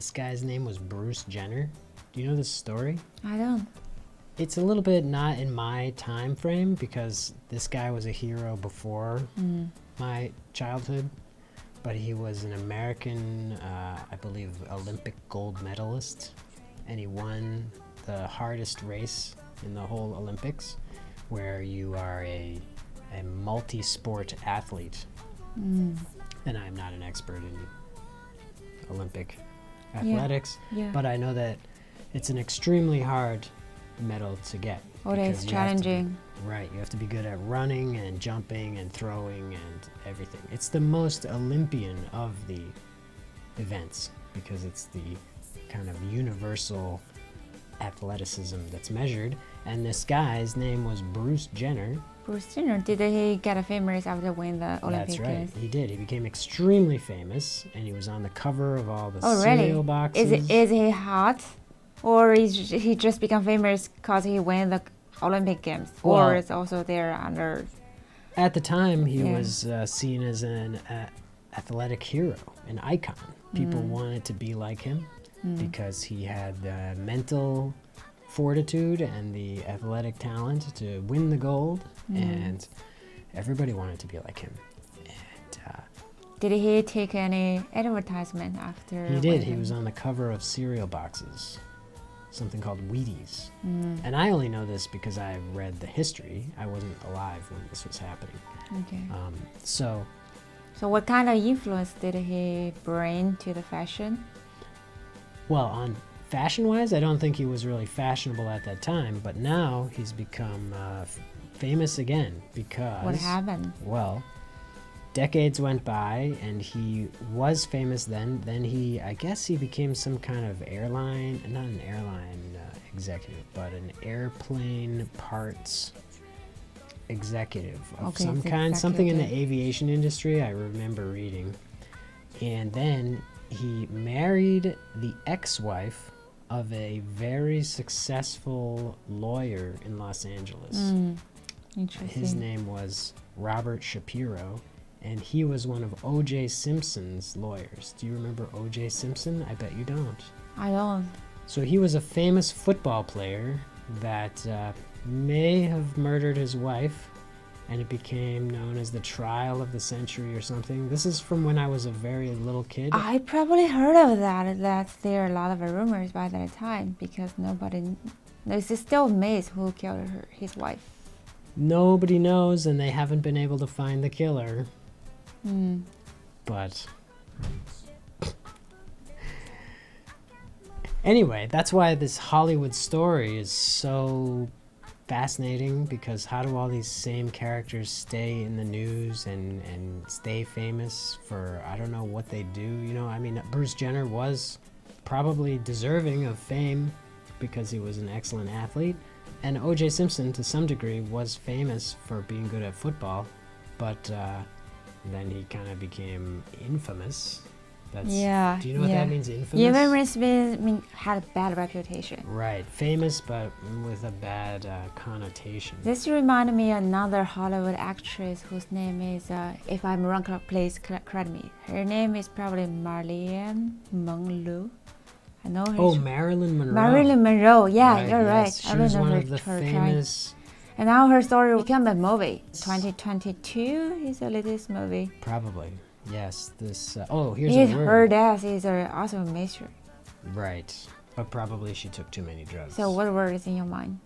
This guy's name was Bruce Jenner. Do you know this story? I don't. It's a little bit not in my time frame because this guy was a hero before my childhood, but he was an American, I believe, Olympic gold medalist, and he won the hardest race in the whole Olympics, where you are a multi-sport athlete. And I'm not an expert in Olympic athletics, but I know that it's an extremely hard medal to get. Oh, it's challenging. Right, you have to be good at running and jumping and throwing and everything. It's the most Olympian of the events because it's the kind of universal athleticism that's measured. And this guy's name was Bruce Jenner. Bruce Jenner, did he get famous after winning the Olympic That's right, Games? he did. He became extremely famous, and he was on the cover of all the Oh, cereal really? boxes. Is he hot? Or he just become famous because he won the Olympic Games? Well, or is also there under... At the time, he was seen as an athletic hero, an icon. People wanted to be like him because he had the mental fortitude and the athletic talent to win the gold, and everybody wanted to be like him. And did he take any advertisement after? he did. He was on the cover of cereal boxes, something called Wheaties. And I only know this because I read the history. I wasn't alive when this was happening. Okay. So what kind of influence did he bring to the fashion? well, on fashion-wise, I don't think he was really fashionable at that time, but now he's become famous again because... What happened? Well, decades went by and he was famous then. Then I guess he became some kind of airline, not an airline executive, but an airplane parts executive of some kind, something in the aviation industry, I remember reading. And then he married the ex-wife of a very successful lawyer in Los Angeles. Interesting. His name was Robert Shapiro, and he was one of O.J. Simpson's lawyers. Do you remember O.J. Simpson? I bet you don't. I don't. So he was a famous football player that may have murdered his wife, and it became known as the trial of the century or something. This is from when I was a very little kid. I probably heard of that there are a lot of rumors by that time because nobody... There's still a maze who killed his wife. Nobody knows, and they haven't been able to find the killer. But anyway, that's why this Hollywood story is so fascinating, because how do all these same characters stay in the news and stay famous for, I don't know what they do, you know? I mean, Bruce Jenner was probably deserving of fame because he was an excellent athlete, and O.J. Simpson to some degree was famous for being good at football, but then he kind of became infamous. That's, do you know what that means, infamous? Infamous means had a bad reputation. Right, famous but with a bad connotation. This reminded me of another Hollywood actress whose name is, if I'm wrong, please correct me. Her name is probably Marilyn Monroe. I know her. Oh, Marilyn Monroe. Marilyn Monroe, yeah, right, you're yes. right. She was one of the famous... And now her story became a movie. 2022 is the latest movie. Probably. Yes, this... oh, here's a word. Her death is also a mystery. Right. But probably she took too many drugs. So what word is in your mind?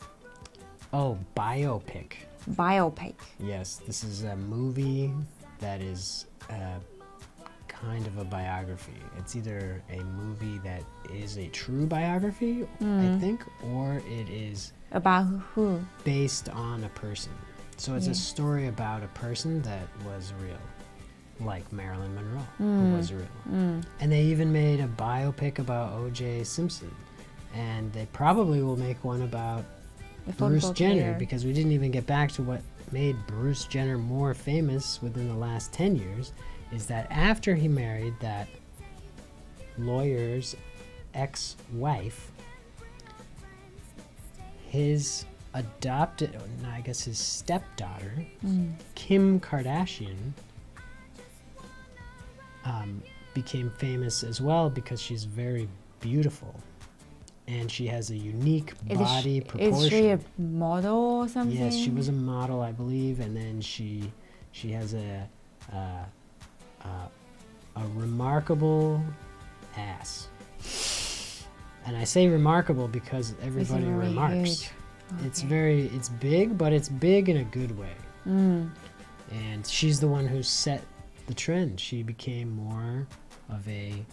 Oh, biopic. Biopic. Yes, this is a movie that is kind of a biography. It's either a movie that is a true biography, I think, or it is... About who? Based on a person. So it's a story about a person that was real. Like Marilyn Monroe, who was real. And they even made a biopic about O.J. Simpson. And they probably will make one about Bruce Jenner, because we didn't even get back to what made Bruce Jenner more famous within the last 10 years, is that after he married that lawyer's ex-wife, his adopted, I guess his stepdaughter, Kim Kardashian, became famous as well because she's very beautiful. And she has a unique body proportion. Is she a model or something? Yes, she was a model, I believe, and then she has a remarkable ass. And I say remarkable because everybody really remarks. huge. It's big, but it's big in a good way. Mm. And she's the one who set the trend. She became more of a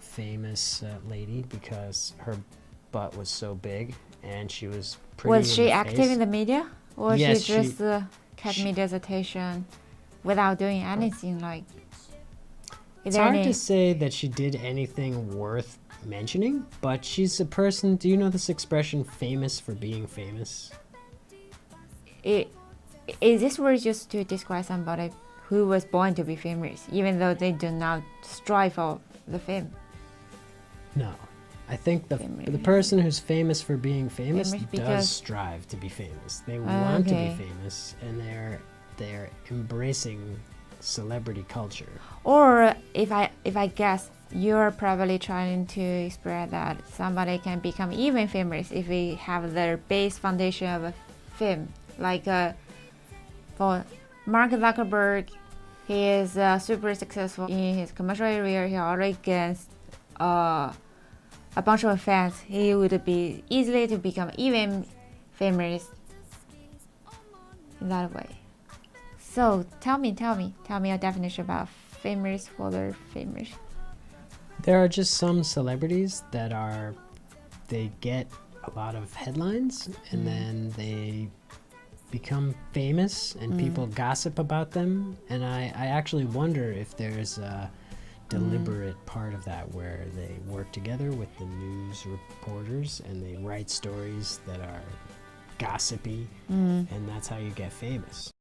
famous lady because her butt was so big and she was pretty. Was she active in the media, or Yes, she just kept media's attention without doing anything? Like, it's hard to say that she did anything worth mentioning, but she's a person. Do you know this expression, famous for being famous? Is this word just to describe somebody who was born to be famous, even though they do not strive for the fame? No. I think the person who's famous for being famous does because strive to be famous. They want to be famous, and they're embracing celebrity culture. Or if I guess, you're probably trying to express that somebody can become even famous if they have their base foundation of a fame. Like for Mark Zuckerberg, he is super successful in his commercial area. He already gets a bunch of fans. He would be easily to become even famous in that way. So tell me a definition about famous for their famous. There are just some celebrities that they get a lot of headlines and then they become famous and people gossip about them. And I actually wonder if there's a deliberate part of that where they work together with the news reporters and they write stories that are gossipy, and that's how you get famous.